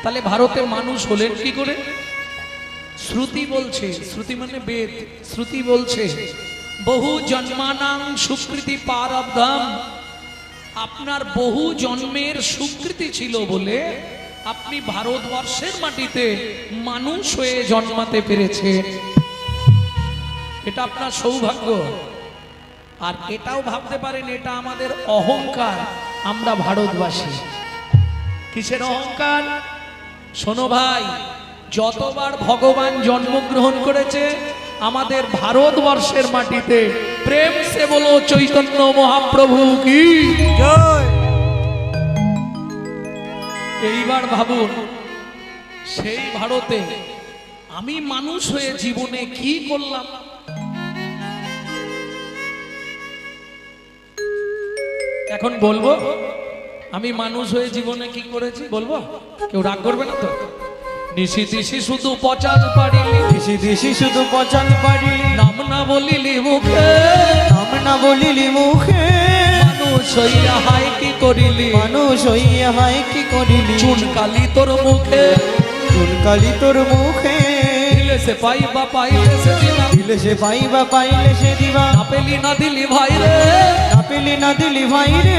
তাহলে ভারতের মানুষ হলেন কি করে? শ্রুতি বলছে, শ্রুতি মানে বেদ, শ্রুতি বলছে বহু জন্মানাং সুকৃতি পারব্ধম, আপনার বহু জন্মের সুকৃতি ছিল বলে আপনি ভারতবর্ষের মাটিতে মানুষ হয়ে জন্মাতে পেরেছে। এটা আপনার সৌভাগ্য। আর এটাও ভাবতে পারেন এটা আমাদের অহংকার, আমরা ভারতবাসী। কিসের অহংকার? শোনো ভাই, যতবার ভগবান জন্মগ্রহণ করেছে আমাদের ভারতবর্ষের মাটিতে, প্রেম সে বলো চৈতন্য মহাপ্রভু কি জয়। এইবার ভাবুন, সেই ভারতে আমি মানুষ হয়ে জীবনে কি করলাম? এখন বলবো আমি মানুষ হয়ে জীবনে কি করেছি? বলবো? কেউ রাগ করবে না তো? নিশি দিশি শুধু পচাল পারিলি, দিশি দিশি শুধু পচাল পারিলি, নাম না বলিলি মুখে, নাম না বলিলি মুখে, মানুষ হইয়া হাই কি করিলি, মানুষ হইয়া হাই কি করিলি, চুনকালি তোর মুখে, চুনকালি তোর মুখে, দিলে সে পাইবা পাইলে সে দিবা, দিলে সে পাইবা পাইলে সে দিবা, না পেলি না দিলি ভাই রে, না পেলি না দিলি ভাই রে,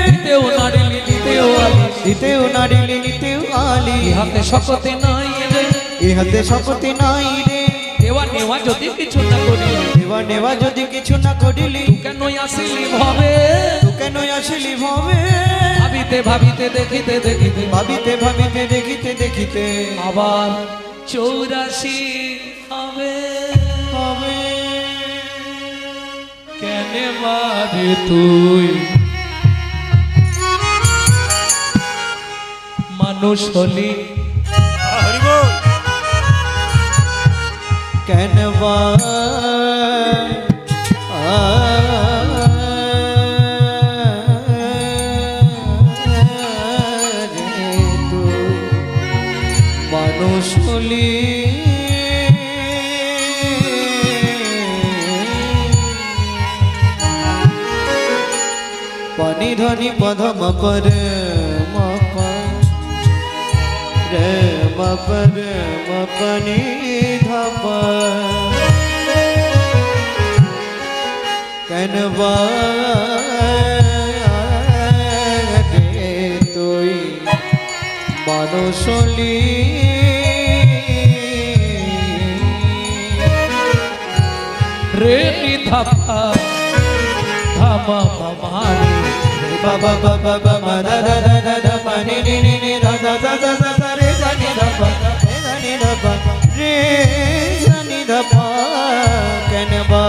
দিতেও না দিলি নিতেও আলি, দিতেও না দিলি নিতেও আলি, ইহাতে শপথে নাই রে, ইহাতে শপথে নাই রে, দেওয়া নেওয়া যদি কিছু না করিলি, দেওয়া নেওয়া যদি কিছু না করিলি, কেন আসিলি ভবে, তু কেন আসিলি ভবে, ভাবিতে ভাবিতে দেখিতে দেখিতে, ভাবিতে ভাবিতে দেখিতে দেখিতে, আবার 84 হবে হবে কেন মারে তুই মানুষ হলি, কেন বা তুই মানুষ হলি, পানি ধনি পধম পর রে মপর মপনি ধপ কনবা তুই মানুষলি, রে নিধাপা ধামা মামারি, বাবা বাবা বাবা দাদা দাদা দাদা পানি নি নি নি দাদা দাদা দাদা রে জানি দাপা রে জানি দাপা রে জানি দাপা কনবা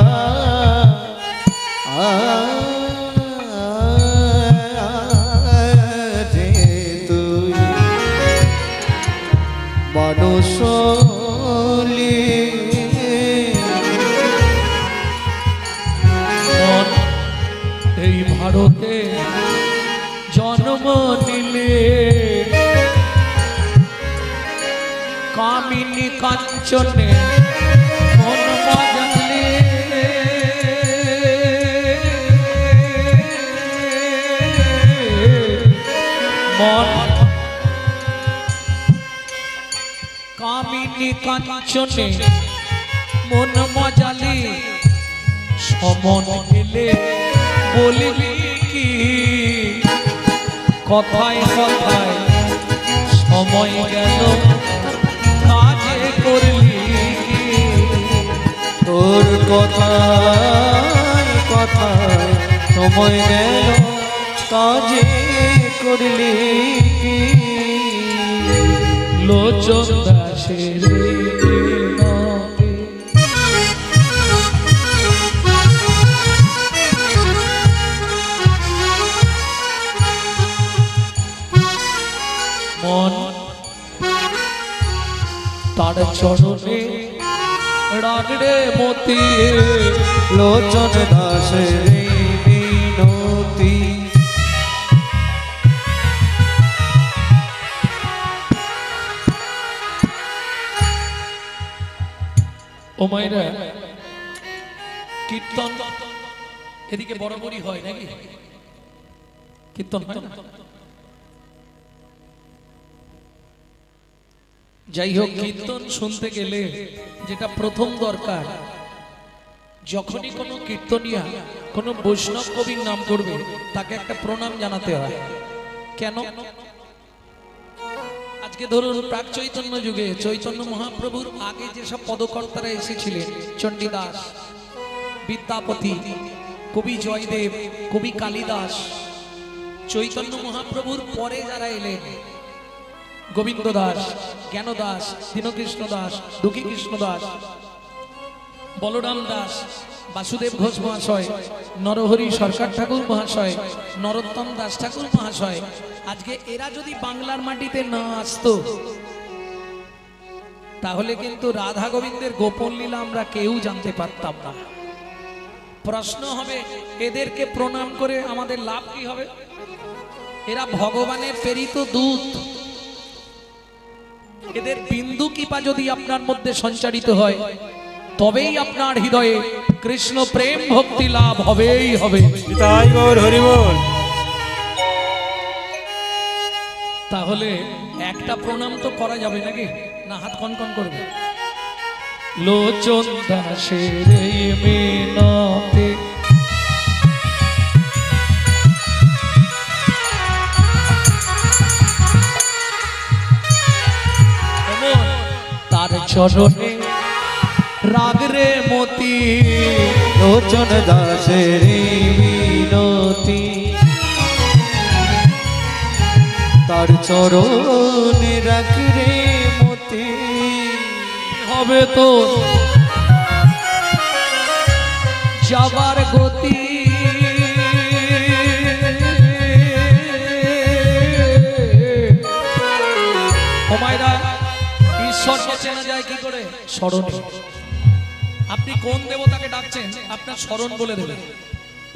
যে তুই মানুষলি, এই ভারতে জন্ম নিলে কামিনী কাঞ্চনে মন মজালে, মন কামিনী কাঞ্চনে মন মজালে, সমন গেলে বলিবি কি কথায় কথায় সময় গেল কাজে করলি কি, তোর কথায় কথায় সময় গেল কাজে করলি কি, লোচন দাসের নবে মন তার চরণে রাগড়ে মতি, লোচন দাসের মিনতি, ও মায়েরা কীর্তন এদিকে বরাবরই হয় নাকি? কীর্তন হয় না? যাই হোক, কীর্তন শুনতে গেলে যেটা প্রথম দরকার, যখনই কোনো কীর্তনিয়া কোনো বৈষ্ণব কবির নাম করবে তাকে একটা প্রণাম জানাতে হয়। কেন? আজকে ধরুন প্রাক চৈতন্য যুগে চৈতন্য মহাপ্রভুর আগে যেসব পদকর্তারা এসেছিলেন, চণ্ডীদাস, বিদ্যাপতি, কবি জয়দেব, কবি কালিদাস, চৈতন্য মহাপ্রভুর পরে যারা এলেন, গোবিন্দ দাস, জ্ঞান দাস, দীনকৃষ্ণ দাস, দুঃখী কৃষ্ণ দাস, বলরাম দাস, বাসুদেব ঘোষ মহাশয়, নরহরি সরকার ঠাকুর মহাশয়, নরোত্তম দাস ঠাকুর মহাশয়, আজকে এরা যদি বাংলার মাটিতে না আসতো তাহলে কিন্তু রাধা গোবিন্দের গোপন লীলা আমরা কেউ জানতে পারতাম না। প্রশ্ন হবে, এদেরকে প্রণাম করে আমাদের লাভ কি হবে? এরা ভগবানের প্রেরিত দূত। এদের বিন্দু কৃপা যদি আপনার মধ্যে সঞ্চারিত হয় তবেই আপনার হৃদয়ে কৃষ্ণ প্রেম ভক্তি লাভ হবেই হবে। তাই গৌর হরি বল। তাহলে একটা প্রণাম তো করা যাবে নাকি? না হাত কনকন করবে? লোচন দাসের এই মিনতে তার চরণে রাগ রে মতি, লোচন দাসের মিনতি, তার চরণে রাখ রে মতি, হবে তো যাবার গতি। ওমাইরা, ঈশ্বরকে চেনা যায় কি করে? স্মরণে। আপনি কোন দেবতাকে ডাকছেন আপনার স্মরণ বলে দেবেন।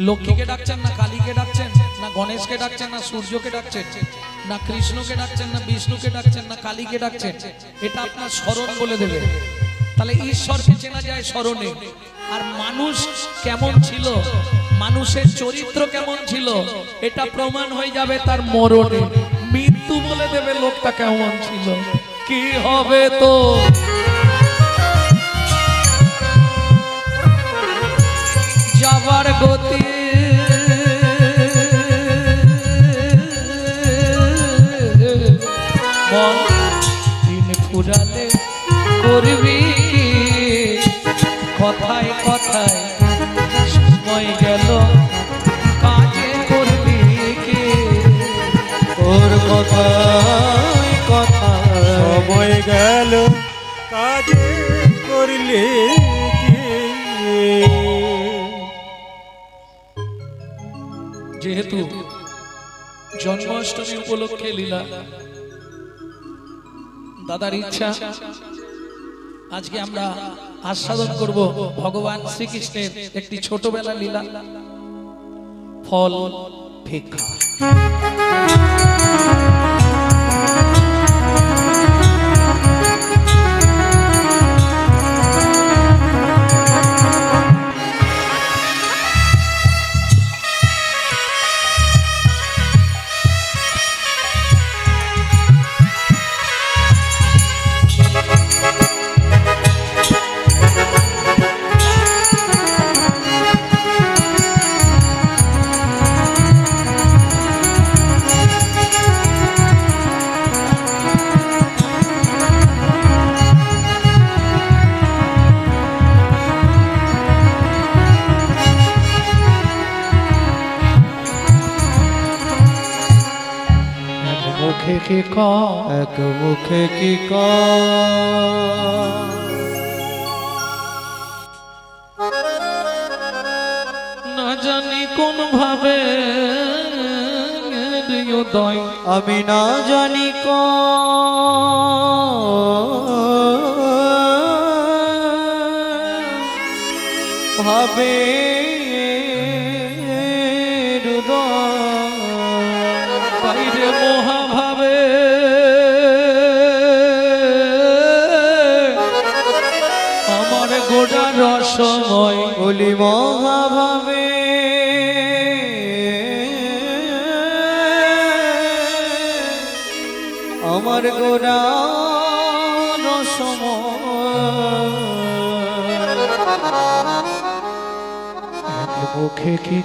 লক্ষ্মীকে ডাকছেন না কালীকে ডাকছেন, না গণেশকে ডাকছেন, না সূর্যকে ডাকছেন, না কৃষ্ণকে ডাকছেন, না বিষ্ণুকে ডাকছেন, না কালীকে ডাকছেন, এটা আপনার স্মরণ বলে দেবে। তাহলে ঈশ্বরকে চেনা যায় স্মরণে। আর মানুষ কেমন ছিল, মানুষের চরিত্র কেমন ছিল, এটা প্রমাণ হয়ে যাবে তার মরণে। মৃত্যু বলে দেবে লোকটা কেমন ছিল। কি হবে তো যাবার গতি, মন দিন ফুরালে করবি কথায় কথায়, সময় গেল কাজে করবি কি? তোর কথায় কথায় সময় গেল কাজে করলে কি? যেহেতু জন্মাষ্টমী উপলক্ষে লীলা, দাদার ইচ্ছা আজকে আমরা আস্বাদন করব ভগবান শ্রীকৃষ্ণের একটি ছোটবেলা লীলা, ফল ভিক্ষা। মুখে কি এক মুখে কি না জানি কোন ভাবে হৃদয়, আমি না জানি ভাবে বাইরে মহাভাবে আমার গোটা রসময়, বলি মহাভাবে আমার গোড়া মুখে কি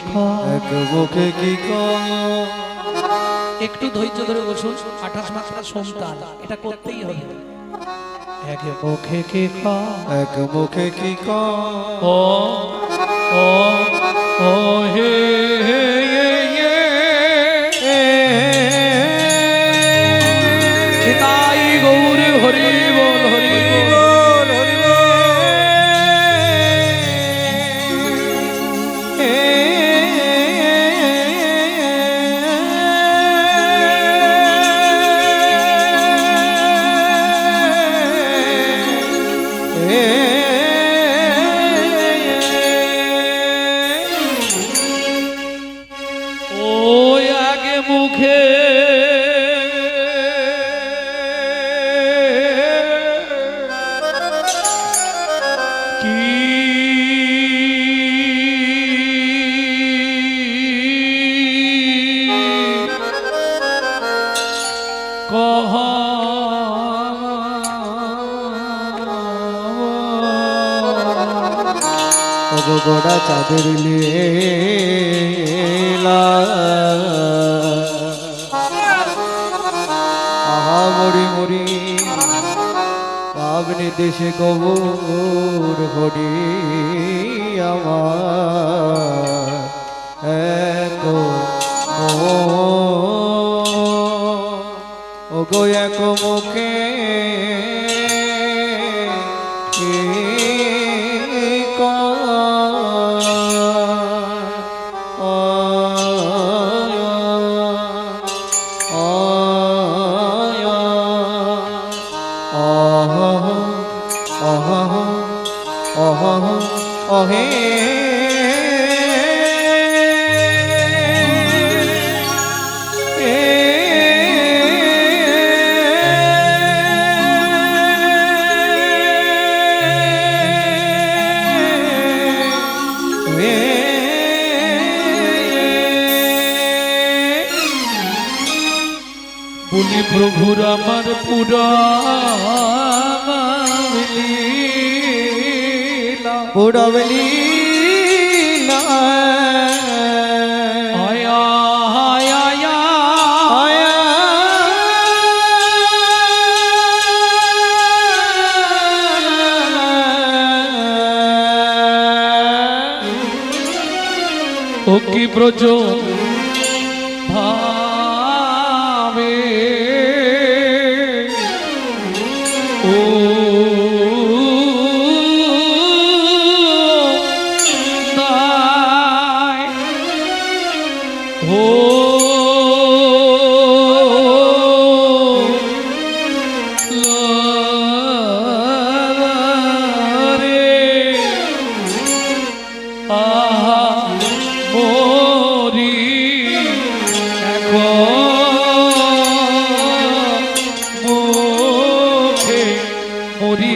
এক মুখে কি একটু ধৈর্য ধরে বসুন। 28 মাত্রা সোমতাল, এটা করতেই হবে। এক মুখে কি এক মুখে কি ও ও ও হে হে তাই গৌর হরি বল হরি বল হরি মুখে কি কহ গোড়া চাঁদের লীলা আহা মরি মরি পাবনি দেশে গৌর হরি আমার এক ও গো এক মুখে বলি প্রভুর আমার পুরা পুরবলি আয়া আয়া আয়া ও কি ব্রজ ভাবে ও দাই ও রে আহা মরি মুখে মরি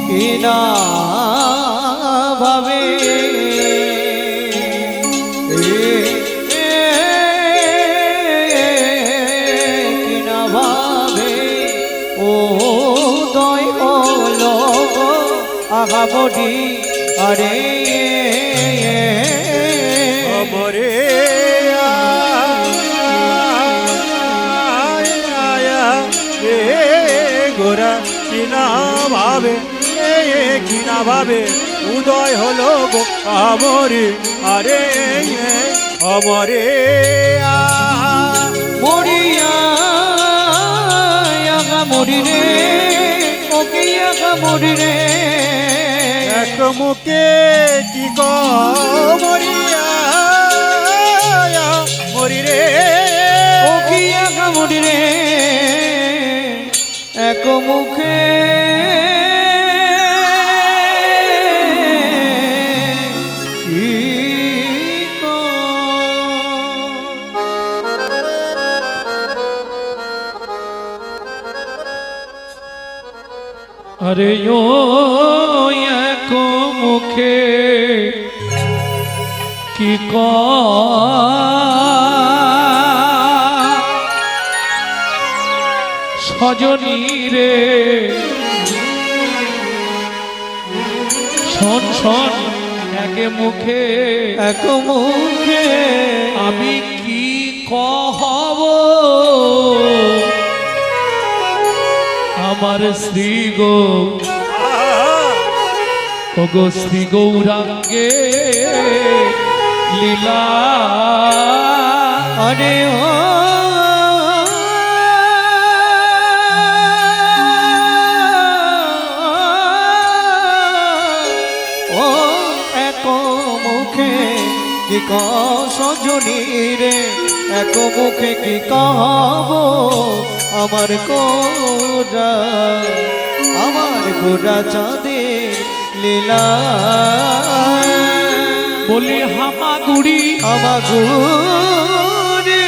কিনা ভাবে কিনা ভাবে ও দয় হলো আগাবডি আরে অমরে গোরা কিনা ভাবে কিনা ভাবে উদয় হলো গো আমরে আরে অমরে মরিয়া মরি রে ওকে মরি রে এক মুখে কি মরিয়া মরি রে ওকে মরি রে এক মুখে আরে ও এক মুখে কি সজনী রে শোন শোন এক মুখে এক মুখে আমি কি কহব আমার শ্রী গো ওগো শ্রী গৌরাঙ্গে লীলা আরে ও এক মুখে কি সজনী রে এক মুখে কি কহব আমার গোরা চাঁদে লীলা বলি হামাগুড়ি আমাগুড়ি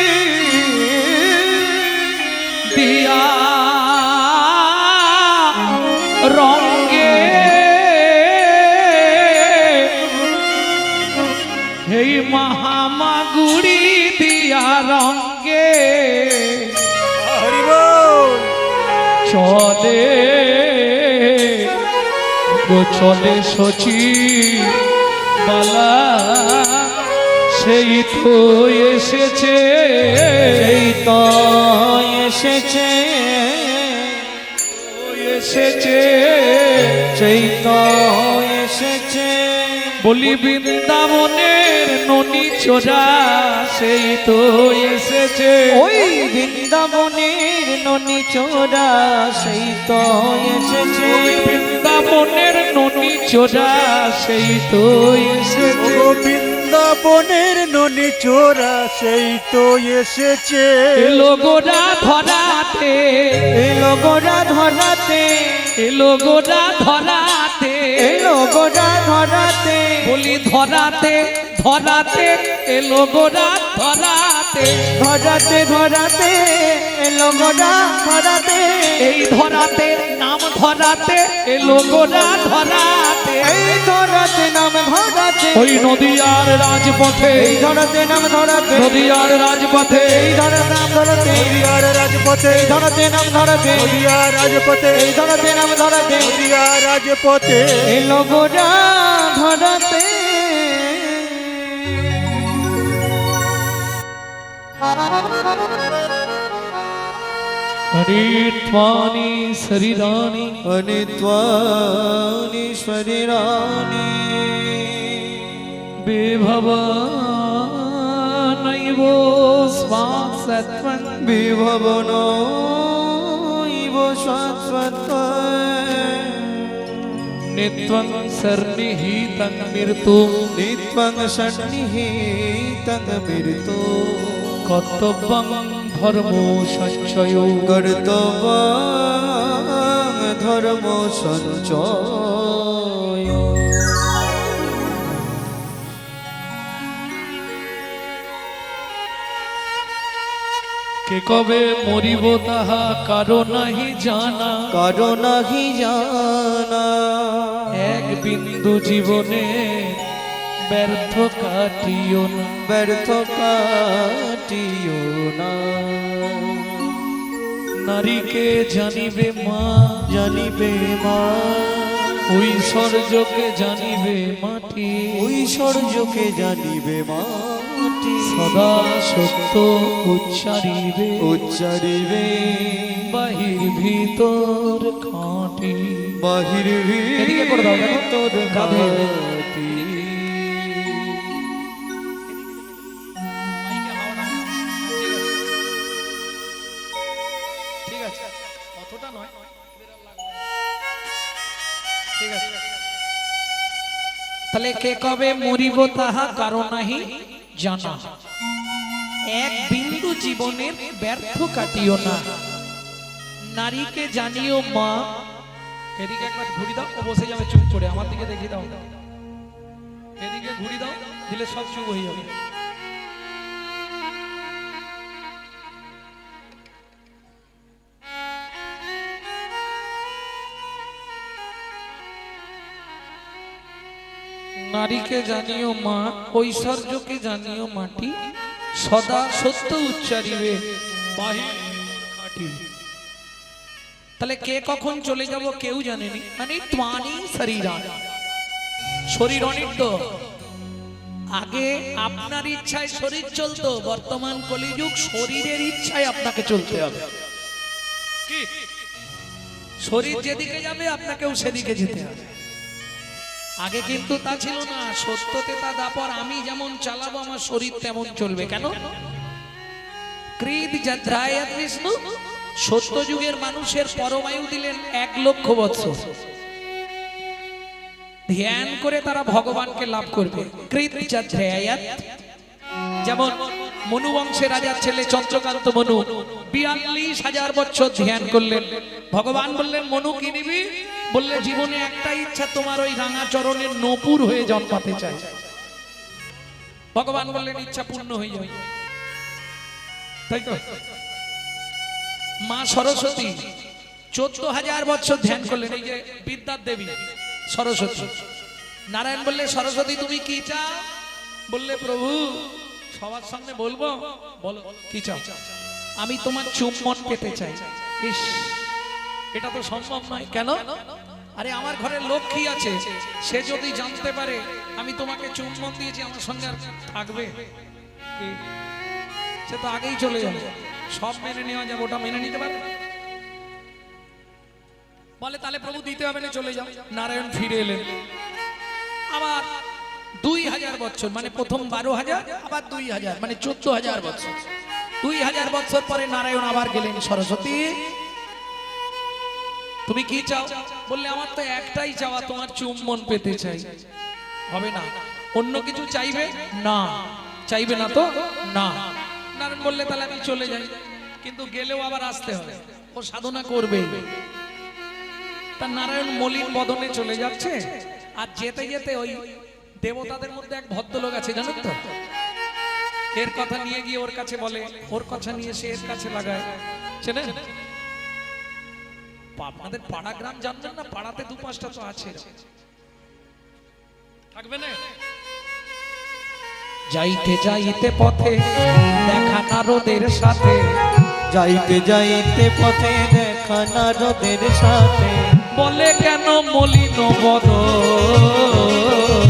দিয়া রঙ্গে এই মহামাগুড়ি দিয়া রঙ্গে হরি বল। চলে গো চলে সচি বালা সেই তো এসেছে সেই তো এসেছে এসেছে সেই তো এসেছে বলি বৃন্দাবনের ননি চোরা সেই তো এসেছে ওই বৃন্দাবনের ননি চোরা সেই তো এসেছে বৃন্দাবনের ননি চোরা সেই তো এসেছে ও বৃন্দাবনের ননি চোরা সেই তো এসেছে এলো গোরা ধরাতে এলো গোরা ধরাতে এলো গোরা ধরাতে এলো গোরা ধরাতে বলি ধরাতে ধরাতে এলো গোরা ধরাতে ধরাতে ধরাতে এলো গোরা ধরাতে এই ধরাতে নাম ধরাতে এলো গোরা ধরাতে এই ধরাতে নাম ধরাতে ওই নদীয়ার রাজপথে এই ধরাতে নাম ধরাতে নদীয়ার রাজপথে এই ধরাতে নাম ধরাতে নদিয়ার রাজপথে এই ধরাতে নাম ধরাতে নদিয়ার রাজপথে এই ধরাতে নাম ধরাতে নদিয়ার রাজপথে এলো গোরা ধরাতে হরিত্বানি শরীরানি অনিত্বানীশ্বরী রানী বিভবানৈব স্বাসত্বং বিভবন ইব শাশ্বত নিত্যং সন্নিহিতং মৃত্যুং নিত্বং সন্নিহিতং মৃতো কর্তব্যং ধর্ম সঞ্চয় কর্তব্যং ধর্ম সঞ্চয় কে কবে মরিব তাহা কারো নাহি জানা কারো নাহি জানা এক বিন্দু জীবনে ব্যর্থ কাটিও না ব্যর্থ কাটিও না নারীকে জানিবে মা জানিবে মা ঐশ্বর্যকে জানিবে মাটি ঐশ্বর্যকে জানিবে মাটি সদা সত্য উচ্চারিবে উচ্চারিবে বাহির ভিতর খাঁটি বাহির এদিকে করে দাও, দেখো। তোর কাঁধে। ঘাটি ঠিক আছে অতটা নয় ঠিক আছে তাহলে কে কবে মরিব তাহা কারো নাহি জানা এক বিন্দু জীবনের ব্যর্থ কাটিও না নারীকে জানিও মা এদিকে একবার ঘুরি দাও ও বসে যাবে চুপ করে আমার দিকে দেখি দাও এদিকে ঘুরি দাও দিলে সব চুপ হয়ে যাবে নারীকে জানিও মা, ঐশ্বর্যকে জানিও মাটি, সদা সত্য উচ্চারিবে বাহির খাঁটি। তাহলে কে কখন চলে যাব কেউ জানেনি, মানে ত্বানি শরীরা, শরীর অনিত্য। আগে আপনার ইচ্ছায় শরীর চলতো, বর্তমান কলিযুগ শরীরের ইচ্ছায় আপনাকে চলতে হবে। কি শরীর যেদিকে যাবে আপনাকেও সেদিকে যেতে হবে। আগে কিন্তু তা ছিল না, সত্যতে তা দাপর, আমি যেমন চালাবো আমার শরীর তেমন চলবে। কেন? কৃদ যদ্রায়াত বিষ্ণু, সত্য যুগের মানুষের পরমায়ু দিলেন 1,00,000 বছর। ধ্যান করে তারা ভগবানকে লাভ করবে। কৃদ যদ্রায়াত, যেমন মনু বংশের রাজার ছেলে চন্দ্রকান্ত মনু 42,000 বছর ধ্যান করলেন। ভগবান বললেন মনু কি নিবি? বললে জীবনে একটাই ইচ্ছা, তোমার ওই রাঙা চরণের নপুর হয়ে জন্মাতে চাই। ভগবান বললেন ইচ্ছা পূর্ণ হয়ে যাবে। তাই তো মা সরস্বতী 14,000 বছর ধ্যান করলেন, এই যে বিদ্যার দেবী সরস্বতী। নারায়ণ বললে সরস্বতী তুমি কি চাও? বললে প্রভু সবার সামনে বলবো, বলো কি চাও? আমি তোমার চুম্বন পেতে চাই। ইস, এটা তো সম্ভব নয়। কেন? আরে আমার ঘরে লক্ষ্মী আছে, সে যদি জানতে পারে আমি তোমাকে চুম্বন দিয়েছি, আমার সঙ্গে আর থাকবে? সে তো আগেই চলে যাবে। সব মেনে নেওয়া যাবে, ওটা মেনে নিতে পারবে? বলে তাহলে প্রভু দিতে হবে না, চলে যাও। নারায়ণ ফিরে এলেন। আবার 2,000 বছর, মানে প্রথম 12,000, আবার 2,000, মানে 14,000 বছর। 2,000 বছর পরে নারায়ণ আবার গেলেন, সরস্বতী তুমি কি চাও? বললে আমার তো একটাই চাওয়া, তোমার চুম্বন পেতে চাই। হবে না? অন্য কিছু চাইবে না? চাইবে না তো? না। নারায়ণ বললে তাহলে আমি চলে যাই, কিন্তু গেলেও আবার আসতে হবে, ও সাধনা করবে। তা নারায়ণ মলিন বদনে চলে যাচ্ছে, আর যেতে যেতে ওই দেবতাদের মধ্যে এক ভদ্রলোক আছে, জানেন তো? এর কথা নিয়ে গিয়ে ওর কাছে বলে, ওর কথা নিয়ে সে এর কাছে লাগায়। চেনেন? আপনাদের পাড়া গ্রাম জানবেন না? পাড়াতে 2-5টা তো আছে, থাকবে না? যাইতে যাইতে পথে দেখা নারদের সাথে, যাইতে যাইতে পথে দেখা নারদের সাথে, বলে কেন মলিন বদন,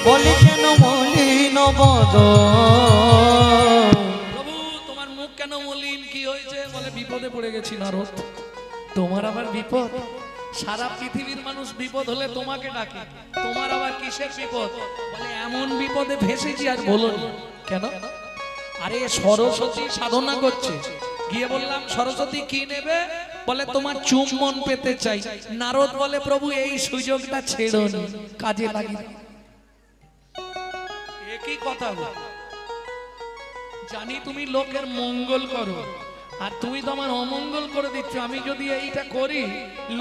বলে কেন মলিন বদন। প্রভু তোমার মুখ কেন মলিন, কি হয়েছে? বলে বিপদে পড়ে গেছি নারদ। তোমার আবার বিপদ? সারা পৃথিবীর মানুষ বিপদ হলে তোমাকে ডাকে, তোমার আবার কিসের বিপদ? বলে এমন বিপদে ভেসেছি আর বলো না। কেন? আরে সরস্বতী সাধনা করছে, গিয়ে বললাম সরস্বতী কি নেবে? বলে তোমার চুম্বন পেতে চাই। নারদ বলে প্রভু এই সুযোগটা ছেড়ো না, কাজে লাগিয়ে। একই কথা, জানি তুমি লোকের মঙ্গল করো, আর তুমি তো আমার অমঙ্গল করে দিচ্ছ। আমি যদি এইটা করি,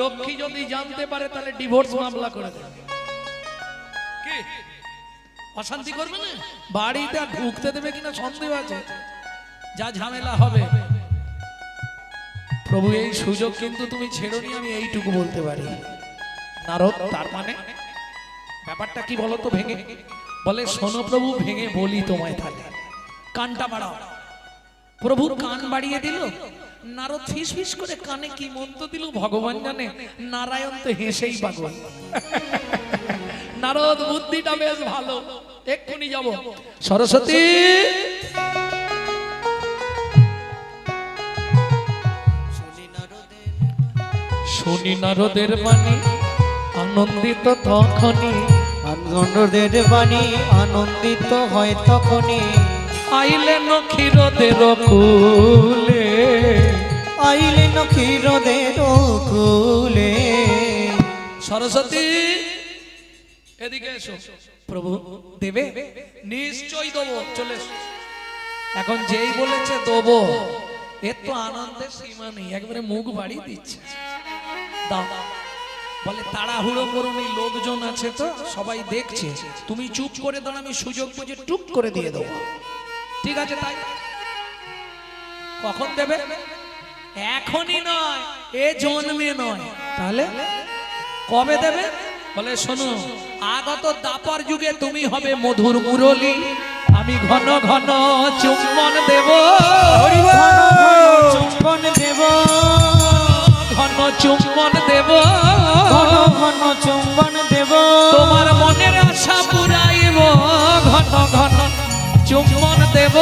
লক্ষ্মী যদি জানতে পারে তাহলে ডিভোর্স মামলা করে দেবে। কি অশান্তি করবে না? বাড়িতে ঢুকতে দেবে কিনা সন্দেহ আছে, যা ঝামেলা হবে। প্রভু এই সুযোগ কিন্তু তুমি ছেড়োনি, আমি এইটুকু বলতে পারি। নারদ তার মানে ব্যাপারটা কি বলো তো ভেঙে? বলে শোনো প্রভু, ভেঙে বলি তোমায়, তাহলে কানটা বাড়াও। প্রভুর কান বাড়িয়ে দিল। নারদ ফিস ফিস করে কানে কি মন্ত্র দিল ভগবান জানে, নারায়ণ তো হেসেই পাগল। নারদ বুদ্ধিটা বেশ ভালো, এক্ষুনি যাব। সরস্বতী শুনি নারদের বাণী, আনন্দিত তখনই, আনন্দের বাণী আনন্দিত হয় তখনই, আইলেন ক্ষীরদের কুলে, আইলেন ক্ষীরদের কুলে। সরস্বতী এদিকে এসো। প্রভু দেবে? নিশ্চয়ই দেবো, চলে এসো। এখন যেই বলেছে দেবো, এর তো আনন্দের সীমা নেই, একবারে মুখ বাড়িয়ে দিচ্ছে। দাও। বলে তাড়াহুড়ো করুন, লোকজন আছে তো সবাই দেখছে, তুমি চুপ করে দাও, আমি সুযোগ বুঝে টুক করে দিয়ে দেবো। ঠিক আছে তাই। কখন দেবে? এখনই নয়, এ জন্মে নয়। তাহলে কবে দেবে? বলে শোনো, আগত দাপর যুগে তুমি হবে মধুর মুরলী, আমি ঘন ঘন চুম্বন দেব, চুম্বন দেব, ঘন চুম্বন দেব, ঘন ঘন চুম্বন দেব, তোমার মনের আশা পুরাইব, ঘন ঘন চুম্বন দেব,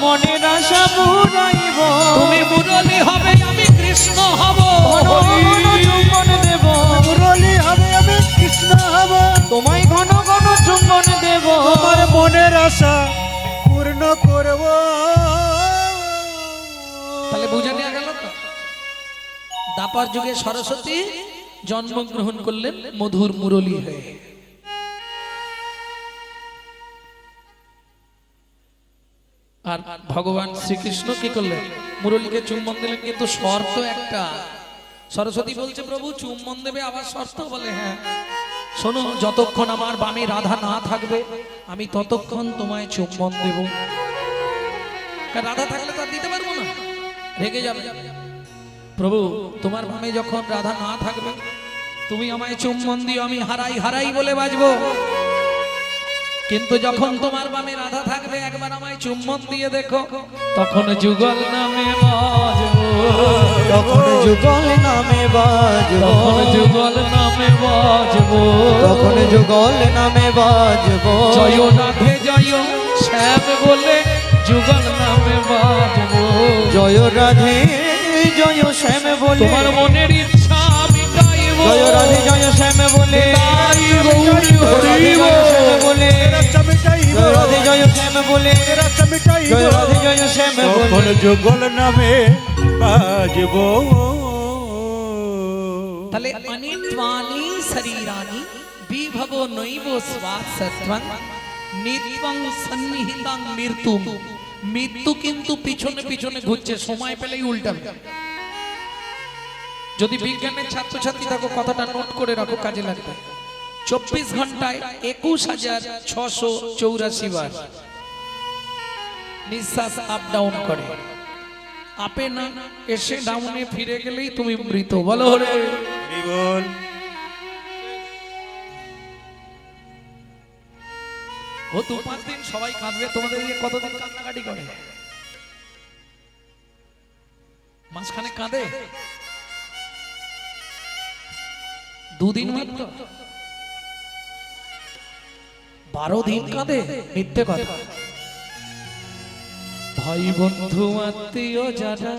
মনের আশা পুরাইব, তুমি মুরলী হবে আমি কৃষ্ণ হব, ঘন ঘন চুম্বন দেব, মুরলী হবে আমি কৃষ্ণ হব, তোমায় ঘন ঘন চুম্বন দেব, তোমার মনের আশা পূর্ণ করব। তাহলে বুঝে নেওয়া গেল তো, দাপর যুগে সরস্বতী জন্মগ্রহণ করলেন মধুর মুরলী হয়ে। আর ভগবান শ্রীকৃষ্ণ কি করলেন? মুরলীকে চুম্বন দিলেন, কিন্তু শর্ত একটা। সরস্বতী বলছে প্রভু চুম্বন দেবে, আবার শর্ত বলে হ্যাঁ শোনো, যতক্ষণ আমার বামে রাধা না থাকবে আমি ততক্ষণ তোমায় চুম্বন দেব। রাধা থাকলে তো আর দিতে পারবো না, রেগে যাবে। প্রভু তোমার বামে যখন রাধা না থাকবে তুমি আমায় চুম্বন দিও, আমি হারাই হারাই বলে বাজবো। কিন্তু যখন তোমার বামে রাধা থাকবে একবার আমায় চুম্বন দিয়ে দেখো, তখন যুগল নামে বাজবো, তখন যুগল নামে বাজব, তখন যুগল নামে বাজবো, তখন যুগল নামে বাজব, জয় রাধে জয় শ্যাম বলে যুগল নামে বাজবো, জয় রাধে জয় শ্যাম বলে, তোমার মনের ইচ্ছা মিটাইব, জয় রাধে জয় শ্যাম বলে, তাই গৌরী হরিব, বলে, রাস্তা মিটাইব, জয় রাধে জয় শ্যাম বলে, রাস্তা মিটাইব, জয় রাধে জয় শ্যাম তখন বলে, যুগল নামে বাজব। তাহলে অনিত্বানি শরীরানি বিভব নৈব স্বাসত্বং নিত্যং সন্নিহিতং মৃত্যু। মৃত্যু কিন্তু পিছনে পিছনে ঘুরছে, সময় পেলেই উল্টাবে। যদি বিজ্ঞানের ছাত্রছাত্রী থাকো কথাটা নোট করে রাখো, কাজে লাগবে। 24 ঘন্টায় 21,684 বার নিঃশ্বাস আপ ডাউন করে। আপে না এসে ডাউনে ফিরে গেলেই তুমি মৃত। বলো হরে। বল ও 2-5 দিন সবাই কাঁদবে, তোমাদের দিয়ে কতদিন কান্নাকাটি করে? মাঝখানে কাঁদে 2 দিন মাত্র, 12 দিন কাঁদে, মিথ্যে কথা। ভাই বন্ধু আত্মীয় যারা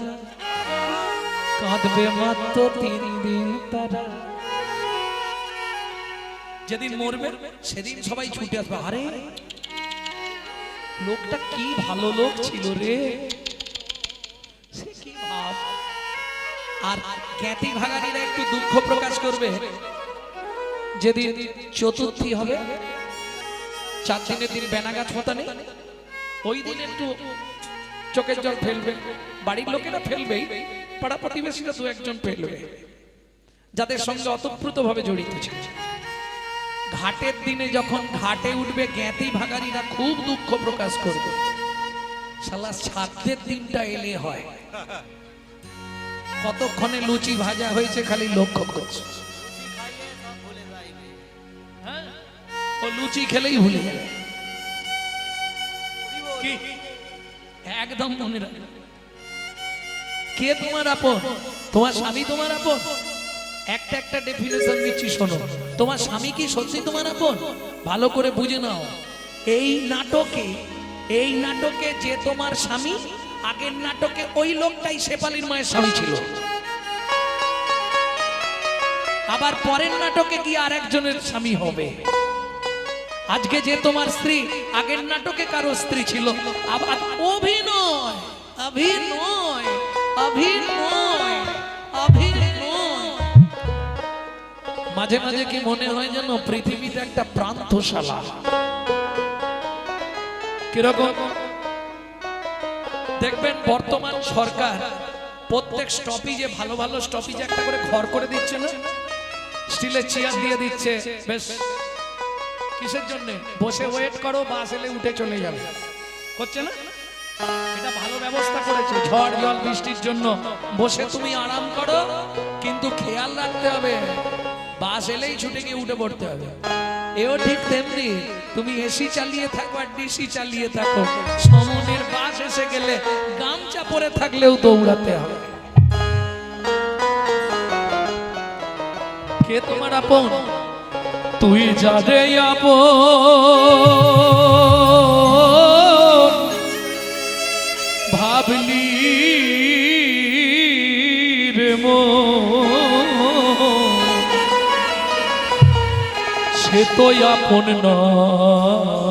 কাঁদবে মাত্র 3 দিন তারা। যেদিন মরবে সেদিন সবাই ছুটে আসবে, আরে লোকটা কি ভালো লোক ছিল রে, সে কি ভাব। আর জ্ঞাতি ভাগানীরা একটু দুঃখ প্রকাশ করবে যেদিন চতুর্থী হবে, 4 দিনের দিন বেনাগাছ পোতা নেই, ওই দিন একটু চোখের জল ফেলবে। বাড়ির লোকেরা ফেলবেই, পাড়া প্রতিবেশীরা 2-1 ফেলবে যাদের সঙ্গে অতপ্রুত ভাবে জড়িত ছিল। ঘাটের দিনে যখন ঘাটে উঠবে জ্ঞাতি ভাগানীরা খুব দুঃখ প্রকাশ করবে, শালা শ্রাদ্ধের দিনটা এলে হয়। কতক্ষণে লুচি ভাজা হয়েছে খালি লক্ষ্য করছে, হ্যাঁ, ও লুচি খেলেই ভুলে যাবে। কি একদম মনে রাখবে, কে তোমার আপন? তোমার স্বামী তোমার আপন? একটা একটা ডেফিনেশন দিচ্ছি শোনো। তোমার স্বামী কি সত্যি তোমার আপন? ভালো করে বুঝে নাও। এই নাটকে যে তোমার স্বামী, আগের নাটকে ওই লোকটাই শেফালির মায়ের স্বামী ছিল, আবার পরের নাটকে কি আরেকজনের স্বামী হবে। আজকে যে তোমার স্ত্রী, আগের নাটকে কারো স্ত্রী ছিল। আবার অভিনয় অভিনয় অভিনয় অভিনয়। মাঝে মাঝে কি মনে হয় যেন পৃথিবীতে একটা প্রান্তশালা। কিরকম দেখবেন বর্তমান সরকার প্রত্যেক স্টপেজে, ভালো ভালো স্টপেজে একটা করে ঘর করে দিচ্ছে না, স্টিলের চেয়ার দিয়ে দিচ্ছে। বেশ, কিসের জন্য? বসে ওয়েট করো, বাস এলে উঠে চলে যাবে, হচ্ছে না? এটা ভালো ব্যবস্থা করেছে ঝড় জল বৃষ্টির জন্য। বসে তুমি আরাম করো, কিন্তু খেয়াল রাখতে হবে বাস এলেই ছুটে গিয়ে উঠে পড়তে হবে। এও ঠিক তেমনি, তুমি এসি চালিয়ে থাকো আর ডিসি চালিয়ে থাকো, সমনের বাস এসে গেলে গামছা পরে থাকলেও দৌড়াতে হবে। কে তোমার আপন? তুই যারে আপন ভাবলি রে মন, সে তো আপন নয়।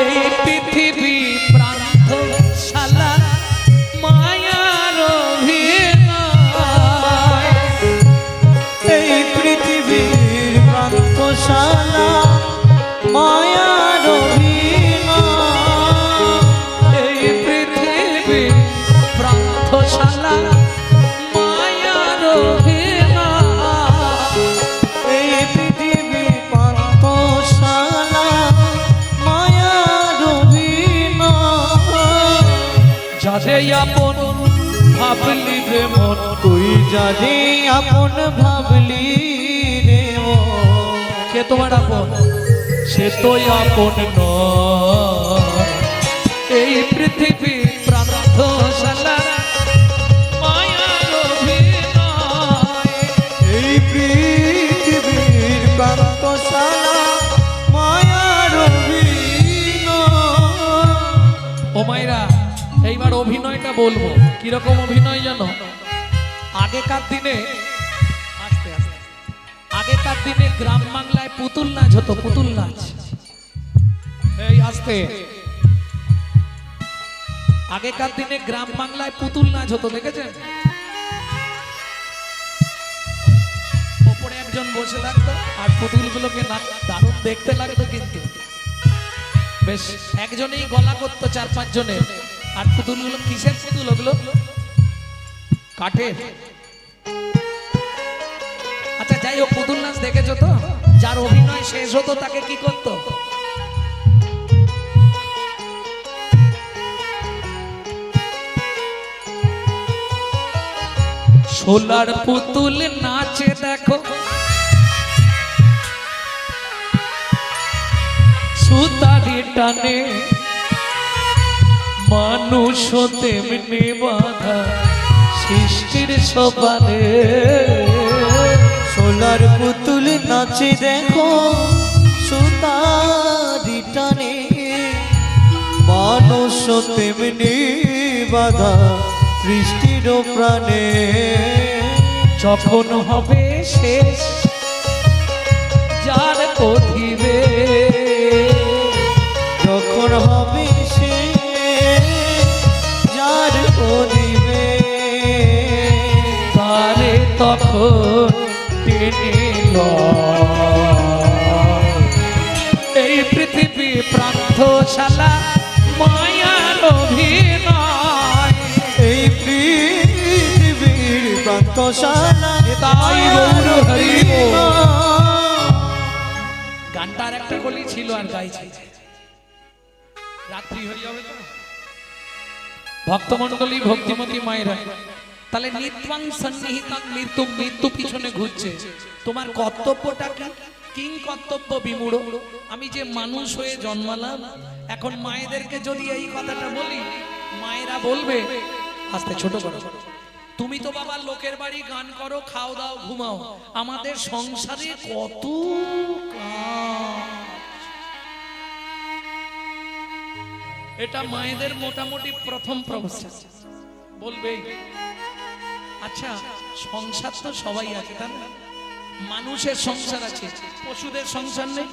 এই পৃথিবী প্রান্ত শালা মায়ার অভিনয়, এই পৃথিবীর প্রান্তশালা মায়ার অভিনয়, এই পৃথিবী প্রান্তশালা মায়ার অভিনয়, এই পৃথিবীর প্রান্তশালা মায়ার অভিনয়। যারে আপন ভাবলি রে মন, তুই যারে আপন ভাবলি রে মন, কে তোমার আপন? সে তো আপন নয়। এই পৃথিবী প্রান্তশালা মায়ার অভিনয়, এই পৃথিবীর প্রান্তশালা মায়ার অভিনয়। ও মায়েরা, এইবার অভিনয়টা বলবো। কিরকম অভিনয় জানো? আগেকার দিনে আস্তে আস্তে, আগেকার দিনে গ্রাম বাংলায় পুতুল নাচ হতো, পুতুল নাচ। এই আস্তে, আগেকার দিনে গ্রাম বাংলায় পুতুল নাচ হতো, দেখেছেন? ওপরে একজন বসে থাকতো আর পুতুলগুলোকে নাচ দারুণ দেখতে লাগতো, কিন্তু বেশ একজনেই গলা করতো 4-5 জনের। আর পুতুলগুলো কিসের পুতুল? ওগুলো কাঠের। আচ্ছা যাই হোক, পুতুল নাচ দেখেছো তো? যার অভিনয় শেষ হতো তাকে কি করতো? সোলার পুতুল নাচে দেখো, সুতারি টানে, মানুষ তেমনি বাধা সৃষ্টির সবারে। সোলার পুতুল নাচে দেখো, সুতারি টানে, মানুষ তেমনি বাধা সৃষ্টির প্রাণে। যখন হবে শেষ যার কহিবে, যখন হবে সে যার করিবে, তারে তখন টেনে লয়। এই পৃথিবী প্রান্তশালা মায়ার অভিনয়, এই পৃথিবীর প্রান্তশালা তাই গৌর হরি বল। অভিনয়। গানটার একটা কলি ছিল আর গাইছে। রাত্রি হয়ে যাবে তো, ভক্তমণ্ডলী ভক্তিমতী মায়েরা, তাহলে নিত্বাং সন্নিহিতাং মৃত্যু, মৃত্যু পিছনে ঘুরছে। তোমার কর্তব্যটা কি? কিং কর্তব্য বিমূঢ়। আমি যে মানুষ হয়ে জন্মালাম, এখন মায়েদেরকে যদি এই কথাটা বলি, মায়েরা বলবে, আস্তে ছোট করো, তুমি তো বাবা লোকের বাড়ি গান করো, খাও দাও ঘুমাও, আমাদের সংসারে কত কাজ। এটা মায়েদের মোটামুটি প্রথম প্রশ্ন বলবে। আচ্ছা, সংসার তো সবাই আছে, তাই না? মানুষের সংসার আছে, পশুদের সংসার নেই।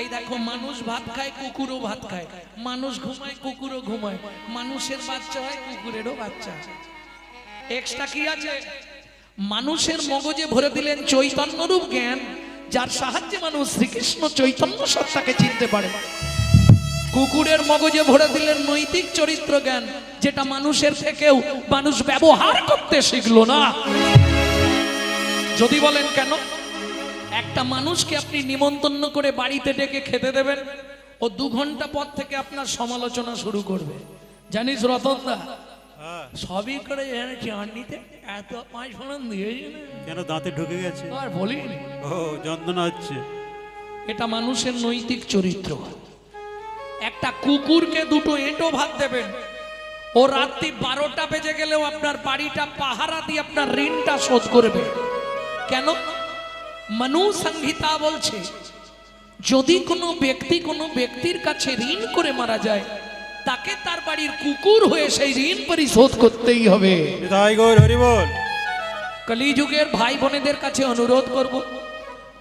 এই দেখো, মানুষ ভাত খায়, কুকুরও ভাত খায়, মানুষ ঘুমায়, কুকুরও ঘুমায়, মানুষের বাচ্চা হয়, কুকুরেরও বাচ্চা হয়। এক্সট্রা কি আছে? মানুষের মগজে ভরে দিলেন চৈতন্যরূপ জ্ঞান, যার সাহায্যে মানুষ শ্রীকৃষ্ণ চৈতন্য সত্তাকে চিনতে পারে। কুকুরের মগজে ভরে দিলেন নৈতিক চরিত্র জ্ঞান, যেটা মানুষের থেকেও মানুষ ব্যবহার করতে শিখলো না। যদি বলেন কেন? একটা মানুষকে আপনি নিমন্ত্রণ করে বাড়িতে ডেকে খেতে দেবেন, ও 2 ঘন্টা পর থেকে আপনার সমালোচনা শুরু করবে। জানিস রতনদা, সবই করে জানিস আন্নিতে এত পাঁচ ফোড়ন দিয়েছি না, কেন দাঁতে ঢুকে গেছে? আর বলিনি। ও যন্ত্রণা হচ্ছে। এটা মানুষের নৈতিক চরিত্র। একটা কুকুরকে দুটো এঁটো ভাত দেবেন, ও রাত্রি 12টা বেজে গেলেও আপনার বাড়িটা পাহারা দিয়ে আপনার ঋণটা শোধ করবে। কেন? মনু সংহিতা বলছে যদি কোনো ব্যক্তি কোনো ব্যক্তির কাছে ঋণ করে মারা যায়, তাকে তার বাড়ির কুকুর হয়ে সেই ঋণ পরিশোধ করতেই হবে। তাই গৌর হরি বল। কলিযুগের ভাই বোনেদের কাছে অনুরোধ করব,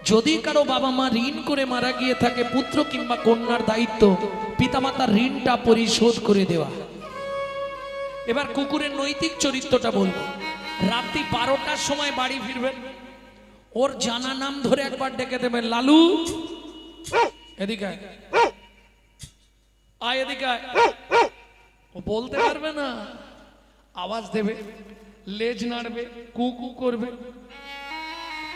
যদি কারো বাবা মা ঋণ করে মারা গিয়ে থাকে, পুত্র কিংবা কন্যার দায়িত্ব পিতামাতার ঋণটা পরিশোধ করে দেওয়া। এবার কুকুরের নৈতিক চরিত্রটা বলবো। রাত্রি 12টার সময় বাড়ি ফিরবেন, ওর জানা নাম ধরে একবার ডেকে দেবেন, লালু এদিকে আয়, আয় এদিকে আয়। ও বলতে পারবে না, আওয়াজ দেবে, লেজ নাড়বে, কুকু করবে।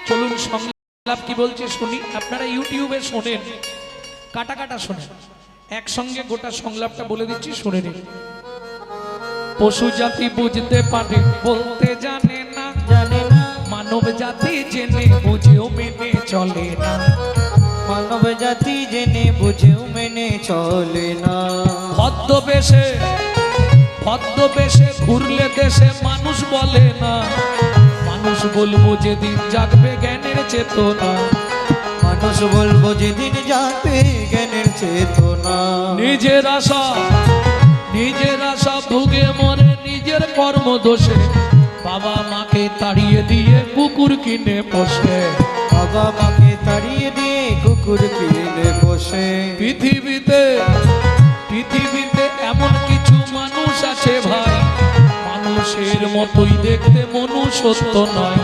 চলুন সংলাপ কি বলছে শুনি। আপনারা ইউটিউবে শোনেন, কাটা কাটা শোনেন, একসঙ্গে গোটা সংলাপটা বলে দিচ্ছি, শুনে নিন। পশু জাতি বুঝতে পারে, বলতে জানে না, জানে না মানব জাতি জেনে বুঝেও মেনে চলে না। মানব জাতি জেনে বুঝেও মেনে চলে না। ভদ্রবেশে ভদ্রবেশে ঘুরলে দেশে মানুষ বলে না, মানুষ বলবো যেদিন জাগবে জ্ঞানের চেতনা। মানুষ বলবো যেদিন যাবে জ্ঞানের চেতনা। নিজের আশা ভুগে মরে নিজের কর্ম দোষে, বাবা মাকে তাড়িয়ে দিয়ে কুকুর কিনে বসে। বাবা মাকে তাড়িয়ে দিয়ে কুকুর কিনে বসে। পৃথিবীতে এমন কিছু মানুষ আছে ভাই, মানুষের মতোই দেখতে মনুষ্যত্ব নয়।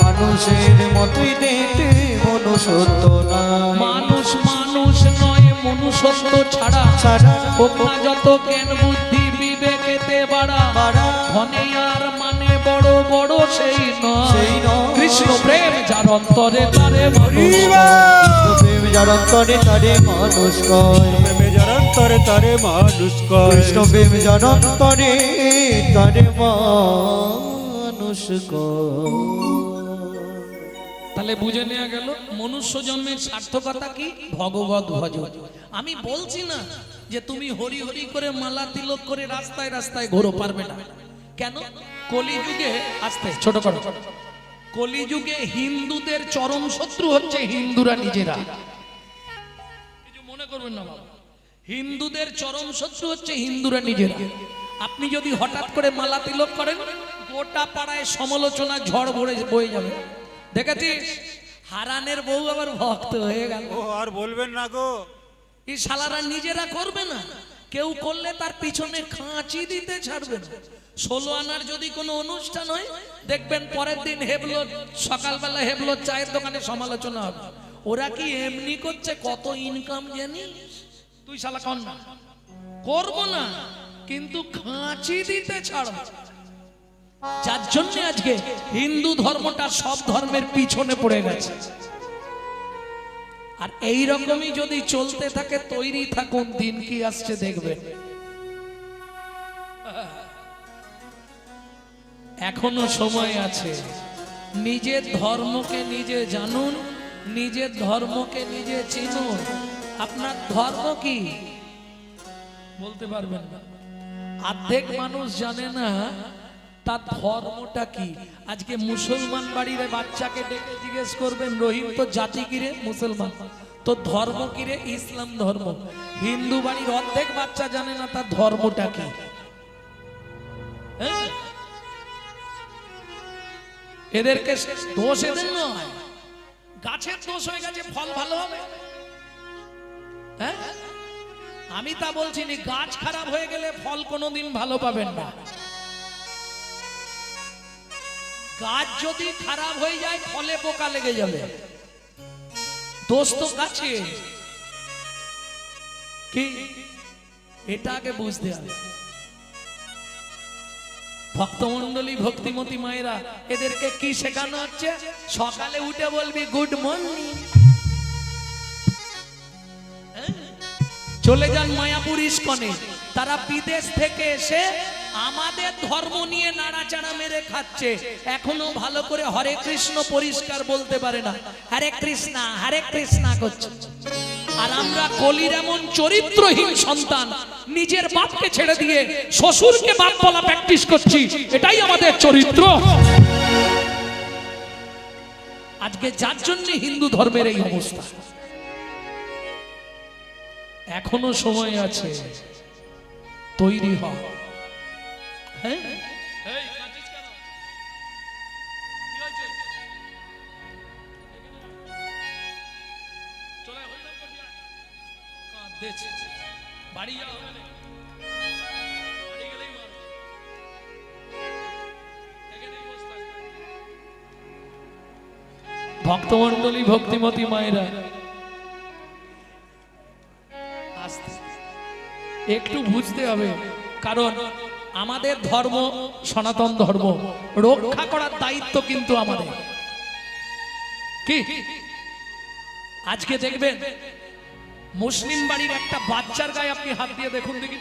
মানুষের মতোই দেখতে মনুষ্যত্ব না। মানুষ নয়, মনুষ্যত্ব ছাড়া হোক না যত জ্ঞান বুদ্ধি বিবেকেতে বাড়া, ধনে আর মানে বড় বড় সেই নয়। কৃষ্ণ প্রেম যার অন্তরে তারে মানুষ কয়। প্রেম যার অন্তরে তারে মানুষ কয়। প্রেমে যার অন্তরে তারে মানুষ কয়। কৃষ্ণ প্রেম যার অন্তরে তারে মানুষ কয়। তাহলে বুঝে নেওয়া গেল মনুষ্য জন্মের সার্থকতা কি, ভগবত ভজন। আমি বলছি না যে তুমি হরি হরি করে মালা তিলক করে রাস্তায় রাস্তায় ঘোরো, পারবে না। কেন? কলিযুগে আসতে ছোট করো, কলিযুগে হিন্দুদের চরম শত্রু হচ্ছে হিন্দুরা নিজেরা। কিছু মনে করবেন না বাবা, হিন্দুদের চরম শত্রু হচ্ছে হিন্দুরা নিজেরা। আপনি যদি হঠাৎ করে মালা তিলক করেন, গোটা পাড়ায় সমালোচনা ঝড় বয়ে যাবে। দেখেছিস হারানের বউ আবার ভক্ত হয়ে গেল। ও আর বলবেন না গো। এই শালারা নিজেরা করবে না, কেউ করলে তার পিছনে খাঁচি দিতে ছাড়বে না। 16 আনার যদি কোনো অনুষ্ঠান হয়, দেখবেন পরের দিন হেবলো, সকালবেলা হেবলো চায়ের দোকানে সমালোচনা হবে। ওরা কি এমনি করছে, কত ইনকাম জানি, তুই শালা কর না, করবো না, কিন্তু খাঁচি দিতে ছাড়বে। যার জন্য আজকে হিন্দু ধর্মটা সব ধর্মের পিছনে পড়ে গেছে। আর এই রকমই যদি চলতে থাকে, তৈরি থাকুন, দিন কি আসছে দেখবেন। এখনো সময় আছে, নিজের ধর্মকে নিজে জানুন, নিজের ধর্মকে নিজে চিনুন। আপনার ধর্ম কি বলতে পারবেন না। অর্ধেক মানুষ জানে না তার ধর্মটা কি। আজকে মুসলমান বাড়ির বাচ্চাকে ডেকে জিজ্ঞেস করবেন, রহিম তো জাতি কিরে? মুসলমান। তো ধর্ম কিরে? ইসলাম ধর্ম। হিন্দু বাড়ির অর্ধেক বাচ্চা জানে না তার ধর্মটা কি। হ্যাঁ? এদেরকে দোষ এদের নয়, গাছের দোষ হয়ে গেছে, ফল ভালো হবে। হ্যাঁ, আমি তা বলছি না, গাছ খারাপ হয়ে গেলে ফল কোনোদিন ভালো পাবেন না। গাছ যদি খারাপ হয়ে যায়, ফলে পোকা লেগে যাবে। দোষ তো গাছে কি, এটা আগে বুঝতে হবে। ভক্তমন্ডলী, ভক্তিমতী মায়েরা, এদেরকে কি শেখানো হচ্ছে? সকালে উঠে বলবি গুড মর্নিং। চলে যান মায়াপুর ইস্কনে, তারা বিদেশ থেকে এসে আমাদের ধর্ম নিয়ে নাড়াচাড়া মেরে খাচ্ছে, এখনো ভালো করে হরে কৃষ্ণ পরিষ্কার বলতে পারে না, হরে কৃষ্ণা করছে। আর আমরা কলির এমন চরিত্রহীন সন্তান, নিজের বাপকে ছেড়ে দিয়ে শ্বশুরকে বাপ বলা প্র্যাকটিস করছি, এটাই আমাদের চরিত্র। আজকে যার জন্য হিন্দু ধর্মের এই অবস্থা। এখনো সময় আছে, তৈরি হ। হ্যাঁ, ভক্তমন্ডলী, ভক্তিমতী মায়েরা, একটু বুঝতে হবে, কারণ আমাদের ধর্ম সনাতন ধর্ম, রক্ষা করার দায়িত্ব কিন্তু আমাদের। কি আজকে দেখবেন মুসলিম বাড়ির একটা বাচ্চার গায়ে আপনি হাত দিয়ে দেখুন দেখি,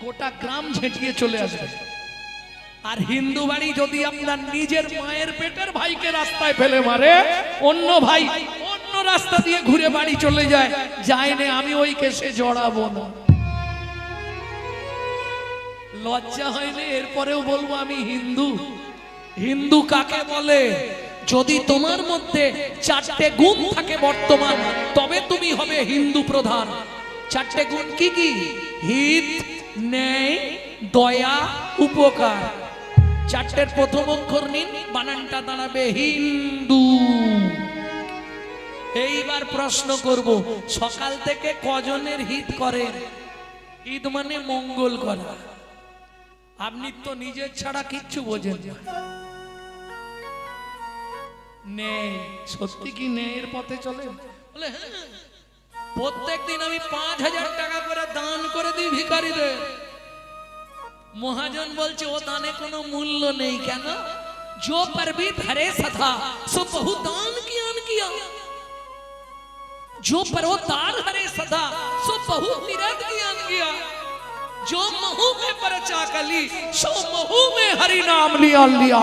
গোটা গ্রাম ঝেঁটিয়ে চলে আসবে। আর হিন্দু বাড়ি যদি আপনার নিজের মায়ের পেটের ভাইকে রাস্তায় ফেলে মারে, অন্য ভাই অন্য রাস্তা দিয়ে ঘুরে বাড়ি চলে যায়, যায়নি আমি ওই কেসে জড়াবো না। লজ্জা হয়নি? এরপরেও বলবো আমি হিন্দু। হিন্দু কাকে বলে? যদি তোমার মধ্যে 4টে গুণ থাকে বর্তমান, তবে তুমি হবে হিন্দু প্রধান। 4টে গুণ কি কি? হিত, ন্যায়, দয়া, উপকার। 4টের প্রথম অক্ষর নিন, বানানটা দাঁড়াবে হিন্দু। এইবার প্রশ্ন করব, সকাল থেকে কজনের হিত করেন? হিত মানে মঙ্গল করা। আপনি তো নিজের ছাড়া কিচ্ছু বোঝেন না। নেই, সত্যি কি ন্যায়ের পথে চলে? বলে হ্যাঁ, প্রত্যেকদিন আমি 5000 টাকা করে দান করে দিই ভিখারিদের। মহাজন বলছে ও দানে কোনো মূল্য নেই। কেন? जो परबित हरे सथा सो बहु दान किया, जो परोदार हरे सदा सो बहु तीरथ किया, जो महू में परचा कली सो महू में हरि नाम लिया।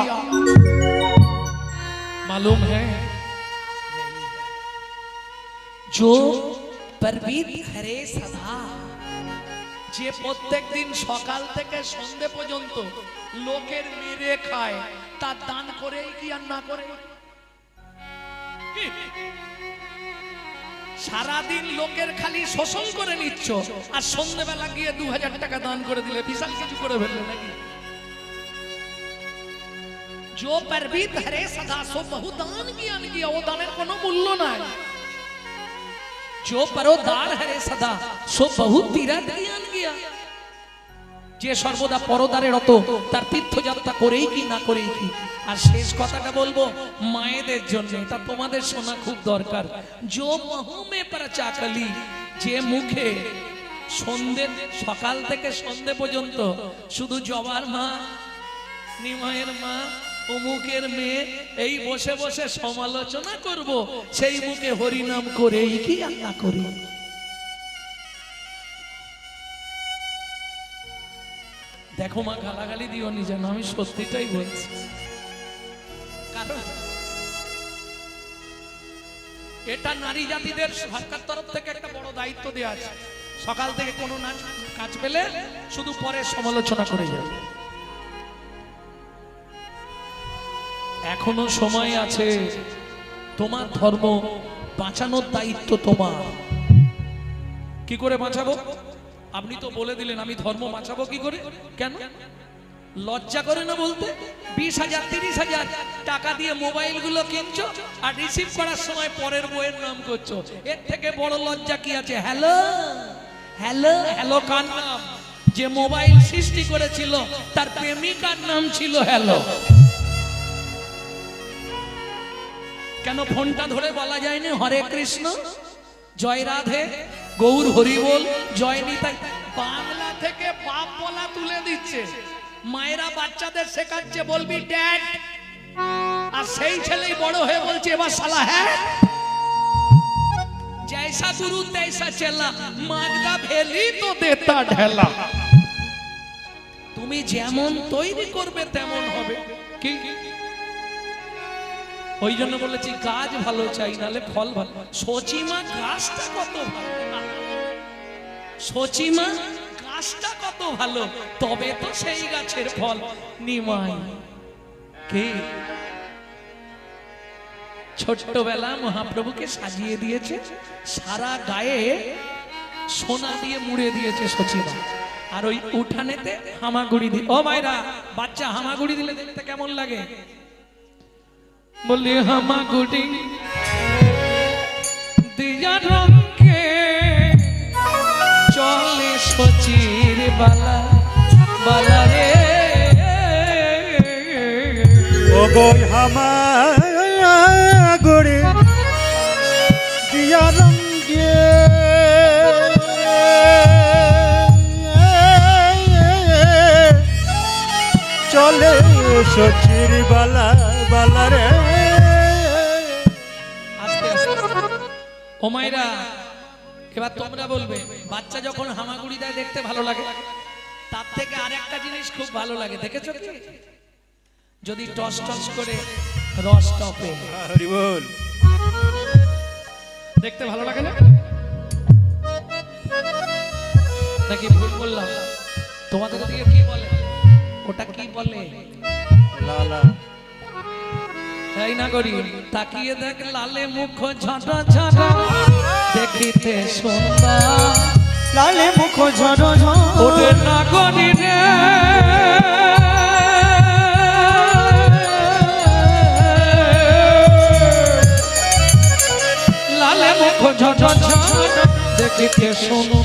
मालूम है? जो परबित हरे सदा, যে প্রত্যেক দিন সকাল থেকে সন্ধ্যে পর্যন্ত লোকের মেরে খায়, তার দান করেই কি আর না করে? সারাদিন লোকের খালি শোষণ করে নিচ্ছ, আর সন্ধ্যেবেলা গিয়ে 2000 টাকা দান করে দিলে বিশাল কিছু করে ফেললে নাকি? जो परबित हरे सदा सो बहु दान किया, ও দানের কোনো মূল্য নাই। जो परोदार हरे सदा सो बहु तीरथ किया, যে সর্বদা পরদারের রত, তার তীর্থযাত্রা করেই কি না করেই কি। আর শেষ কথাটা বলবো মায়েদের জন্য, এটা তোমাদের শোনা খুব দরকার। जो महू में परचा कली, যে মুখে সন্ধ্যে সকাল থেকে সন্ধ্যে পর্যন্ত শুধু জবার মা, নিমায়ের মা, অমুকের মেয়ে এই বসে বসে সমালোচনা করব, সেই মুখে হরিনাম করেই কি আর না করি। দেখো মা, গালাগালি দিও নি যেন, আমি সত্যিটাই বলছি। কারণ এটা নারী জাতিদের সরকার তরফ থেকে একটা বড় দায়িত্ব দেওয়া আছে। সকাল থেকে কোনো কাজ পেলে শুধু পরে সমালোচনা করে যাবে। এখনো সময় আছে, তোমার ধর্ম বাঁচানোর দায়িত্ব তোমার। কি করে বাঁচাবো? আপনি তো বলে দিলেন আমি ধর্ম বাঁচাবো কি করে। কেন লজ্জা করে না বলতে? 20,000 30,000 টাকা দিয়ে মোবাইল গুলো কিনছো, আর রিসিভ করার সময় পরের বইয়ের নাম করছো। এর থেকে বড় লজ্জা কি আছে? হ্যালো হ্যালো হ্যালো কার নাম? যে মোবাইল সৃষ্টি করেছিল তার প্রেমিকার নাম ছিল হ্যালো। কেন ফোনটা ধরে বলা যায়নি হরে কৃষ্ণ, জয় রাধে, গৌর হরি বল, জয় নিতাই? বাংলা থেকে বাপ বলা তুলে দিচ্ছে। মায়েরা বাচ্চাদের শেখাচ্ছে বলবি ড্যাড, আর সেই ছেলেই বড় হয়ে বলছে এবার শালা হ্যাঁ। जैसा गुरु तैसा चला, मांगता भेली तो देता ढेला। তুমি যেমন তৈরি করবে তেমন হবে। কি ওই জন্য বলেছি গাছ ভালো চাই, নাহলে ফল ভালো। সচিমা গাছটা কত ভালো, সচিমা গাছটা কত ভালো, তবে তো সেই গাছের ফল। নিমাই কে ছোট্টবেলা মহাপ্রভুকে সাজিয়ে দিয়েছে, সারা গায়ে সোনা দিয়ে মুড়ে দিয়েছে সচিমা, আর ওই উঠানেতে হামাগুড়ি দিয়ে। ও মায়েরা, বাচ্চা হামাগুড়ি দিলে দেখতে কেমন লাগে? বলি হামাগুড়ি দিয়া রঙকে চলে সচির বালা বালা রে। ও গো হামাগুড়ি দিয়া রঙ্গে চলে সচির বালা বালা রে। আস্তে আস্তে ও মায়েরা, এবার তোমরা বলবে বাচ্চা যখন হামাগুড়ি দেয় দেখতে ভালো লাগে, তার থেকে আরেকটা জিনিস খুব ভালো লাগে, দেখেছো কি? যদি টস টস করে রস টপে, হরি বল। দেখতে ভালো লাগে না? নাকি ভুল বললাম? তোমাদের দিকে কি বলে? ওটা কি বলে? লালা তাই না করি? তাকিয়ে দেখ লালে মুখ ঝাঁটা ঝাঁটা, দেখিতে সুন্দর লালে মুখ ঝড় ওরে না করি রে। লালে মুখ ঝাঁটা ঝাঁটা, দেখিতে সুন্দর